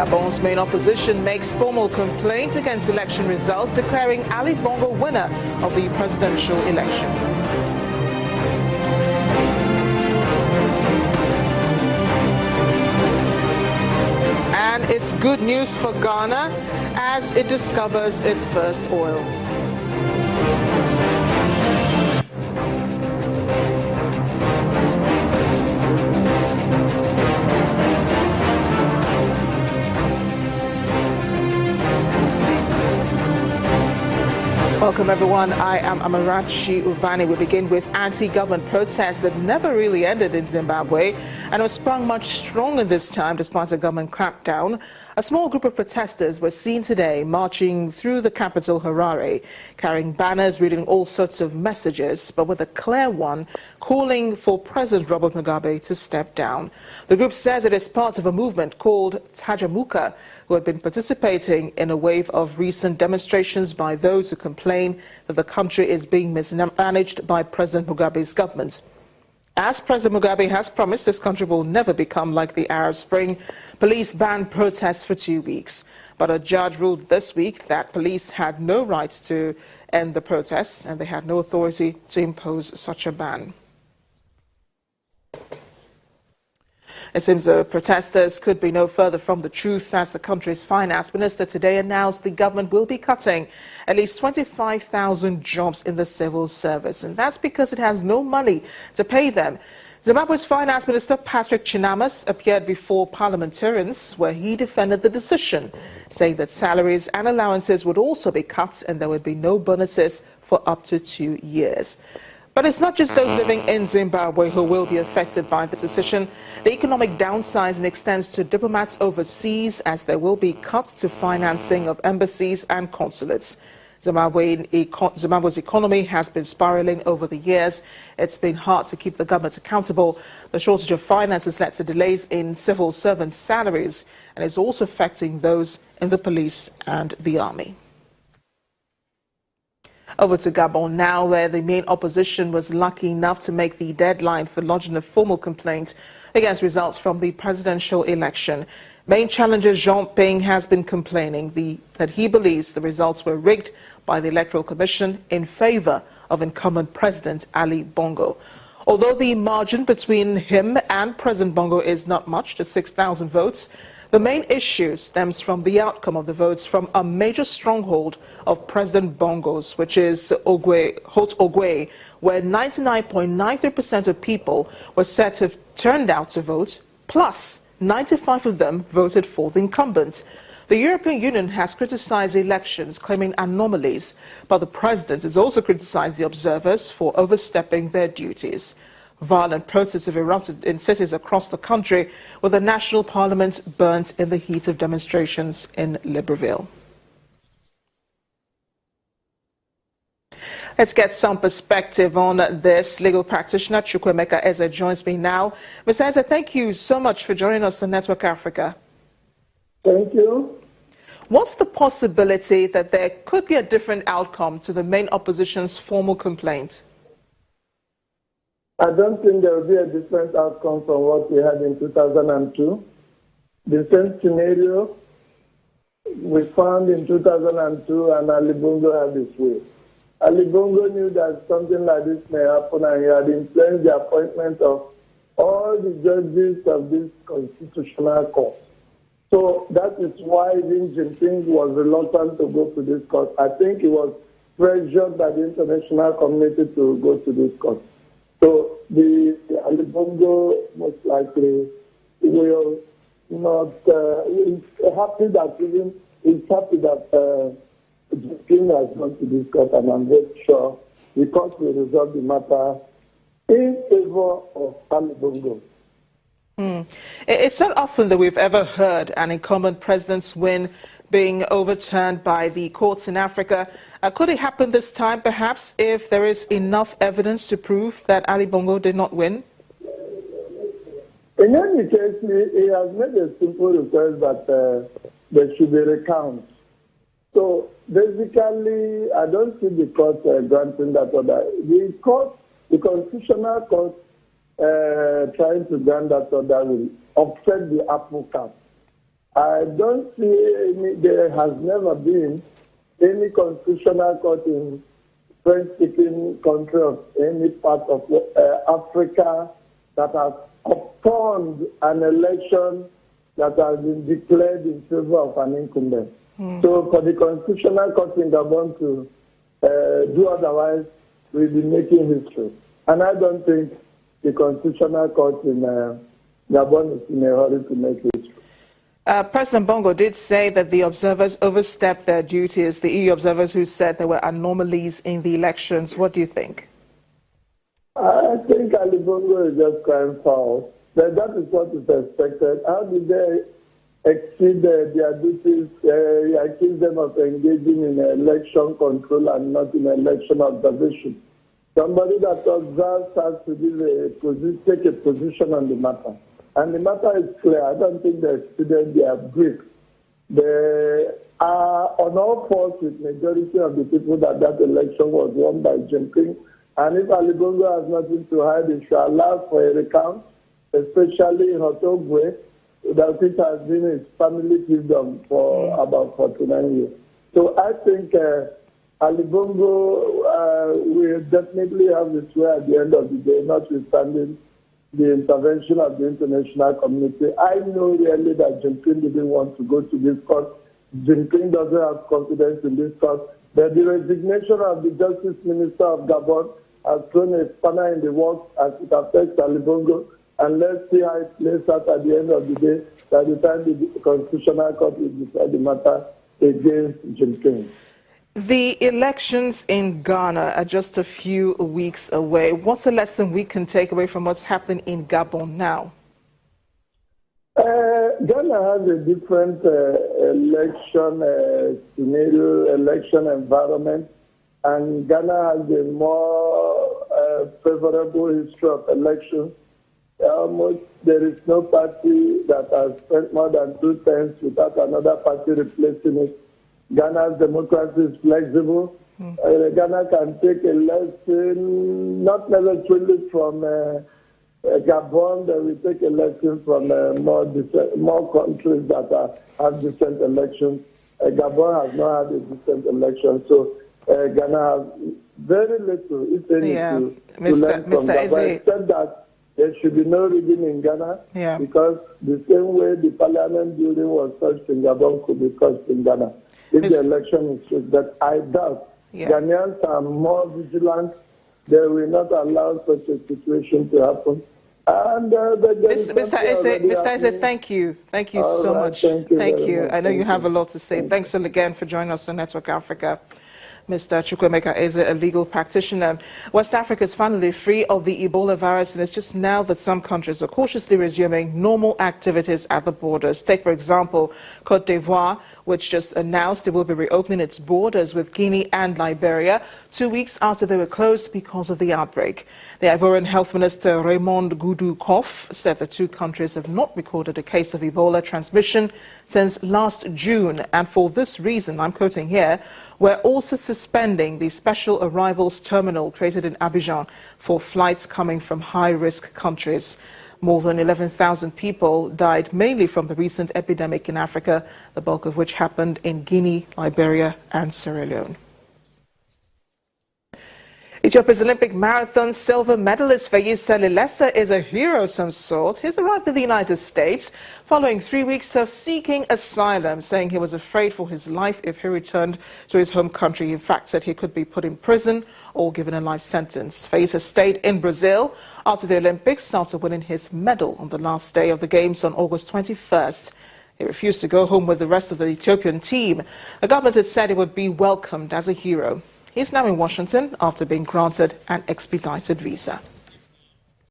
Gabon's main opposition makes formal complaint against election results, declaring Ali Bongo winner of the presidential election. And it's good news for Ghana as it discovers its first oil. Welcome everyone, I am Amarachi Ubani. We begin with anti-government protests that never really ended in Zimbabwe and have sprung much stronger this time despite a government crackdown. A small group of protesters were seen today marching through the capital Harare, carrying banners reading all sorts of messages, but with a clear one calling for President Robert Mugabe to step down. The group says it is part of a movement called Tajamuka, who had been participating in a wave of recent demonstrations by those who complain that the country is being mismanaged by President Mugabe's government. As President Mugabe has promised, this country will never become like the Arab Spring. Police banned protests for 2 weeks, but a judge ruled this week that police had no right to end the protests and they had no authority to impose such a ban. It seems the protesters could be no further from the truth as the country's finance minister today announced the government will be cutting at least 25,000 jobs in the civil service. And that's because it has no money to pay them. Zimbabwe's finance minister Patrick Chinamas appeared before parliamentarians where he defended the decision, saying that salaries and allowances would also be cut and there would be no bonuses for up to 2 years. But it's not just those living in Zimbabwe who will be affected by this decision. The economic downsizing extends to diplomats overseas as there will be cuts to financing of embassies and consulates. Zimbabwe's economy has been spiraling over the years. It's been hard to keep the government accountable. The shortage of finance has led to delays in civil servants' salaries and is also affecting those in the police and the army. Over to Gabon now, where the main opposition was lucky enough to make the deadline for lodging a formal complaint against results from the presidential election. Main challenger Jean Ping has been complaining that he believes the results were rigged by the Electoral Commission in favor of incumbent President Ali Bongo. Although the margin between him and President Bongo is not much, just 6,000 votes, the main issue stems from the outcome of the votes from a major stronghold of President Bongo's, which is Haut-Ogoué, where 99.93% of people were said to have turned out to vote, plus 95 of them voted for the incumbent. The European Union has criticized the elections, claiming anomalies, but the president has also criticized the observers for overstepping their duties. Violent protests have erupted in cities across the country, with the national parliament burnt in the heat of demonstrations in Libreville. Let's get some perspective on this. Legal practitioner Chukwemeka Eze joins me now. Ms. Eze, thank you so much for joining us on Network Africa. Thank you. What's the possibility that there could be a different outcome to the main opposition's formal complaint? I don't think there will be a different outcome from what we had in 2002. The same scenario we found in 2002, and Ali Bongo had his way. Ali Bongo knew that something like this may happen, and he had influenced the appointment of all the judges of this constitutional court. So that is why Xi Jinping was reluctant to go to this court. I think he was pressured by the international community to go to this court. So the Ali Bongo most likely will not. He's happy that Jinping has gone to this court, and I'm very sure the court will resolve the matter in favor of Ali Bongo. It's not often that we've ever heard an incumbent president's win being overturned by the courts in Africa. Could it happen this time, perhaps, if there is enough evidence to prove that Ali Bongo did not win? In any case, he has made a simple request that there should be a recount. So basically, I don't see the court granting that order. The Constitutional Court trying to grant that order will upset the apple cart. I don't see any, there has never been any constitutional court in French-speaking country of any part of Africa that has upon an election that has been declared in favor of an incumbent. So for the Constitutional Court in Gabon to do otherwise, we'll be making history. And I don't think the Constitutional Court in Gabon is in a hurry to make history. President Bongo did say that the observers overstepped their duties, the EU observers who said there were anomalies in the elections. What do you think? I think Ali Bongo is just crying foul. But that is what is expected. How did they exceed their duties? I accuse them of engaging in election control and not in election observation. Somebody that observes has to take a position on the matter. And the matter is clear. I don't think they exceeded their brief. They are on all fours with majority of the people that election was won by Jinping. And if Ali Bongo has nothing to hide, he should allow for a recount, especially in Otogwe, that it has been his family kingdom for about 49 years. So I think Ali Bongo will definitely have his way at the end of the day, notwithstanding the intervention of the international community. I know really that Jinping didn't want to go to this court. Jinping doesn't have confidence in this court. But the resignation of the Justice Minister of Gabon has thrown a spanner in the works as it affects Ali Bongo. And let's see how it plays out at the end of the day, by the time the Constitutional Court will decide the matter against Jinping. The elections in Ghana are just a few weeks away. What's a lesson we can take away from what's happening in Gabon now? Ghana has a different election scenario, election environment, and Ghana has a more favorable history of elections. Almost there is no party that has spent more than 2 terms without another party replacing it. Ghana's democracy is flexible. Ghana can take a lesson, not necessarily from Gabon, but we take a lesson from more countries that have decent elections. Gabon has not had a decent election, so Ghana has very little, if any, to learn from Gabon, except that there should be no rigging in Ghana, because the same way the parliament building was touched in Gabon could be touched in Ghana if the election is true. But I doubt Ghanaians are more vigilant. They will not allow such a situation to happen. And Mr. Eze, thank you. Thank you so much. Thank you. I know you have a lot to say. Thanks again for joining us on Network Africa. Mr. Chukwuemeka Eze, a legal practitioner. West Africa is finally free of the Ebola virus, and it's just now that some countries are cautiously resuming normal activities at the borders. Take, for example, Côte d'Ivoire, which just announced it will be reopening its borders with Guinea and Liberia 2 weeks after they were closed because of the outbreak. The Ivorian Health Minister Raymond Goudou-Koff said the two countries have not recorded a case of Ebola transmission since last June, and for this reason, I'm quoting here, we're also suspending the special arrivals terminal created in Abidjan for flights coming from high-risk countries. More than 11,000 people died mainly from the recent epidemic in Africa, the bulk of which happened in Guinea, Liberia and Sierra Leone. Ethiopia's Olympic marathon silver medalist Feyisa Lilesa is a hero of some sort. He's arrived in the United States following 3 weeks of seeking asylum, saying he was afraid for his life if he returned to his home country. In fact, said he could be put in prison or given a life sentence. Feyisa stayed in Brazil after the Olympics, after winning his medal on the last day of the Games on August 21st. He refused to go home with the rest of the Ethiopian team. The government had said he would be welcomed as a hero. He's now in Washington after being granted an expedited visa.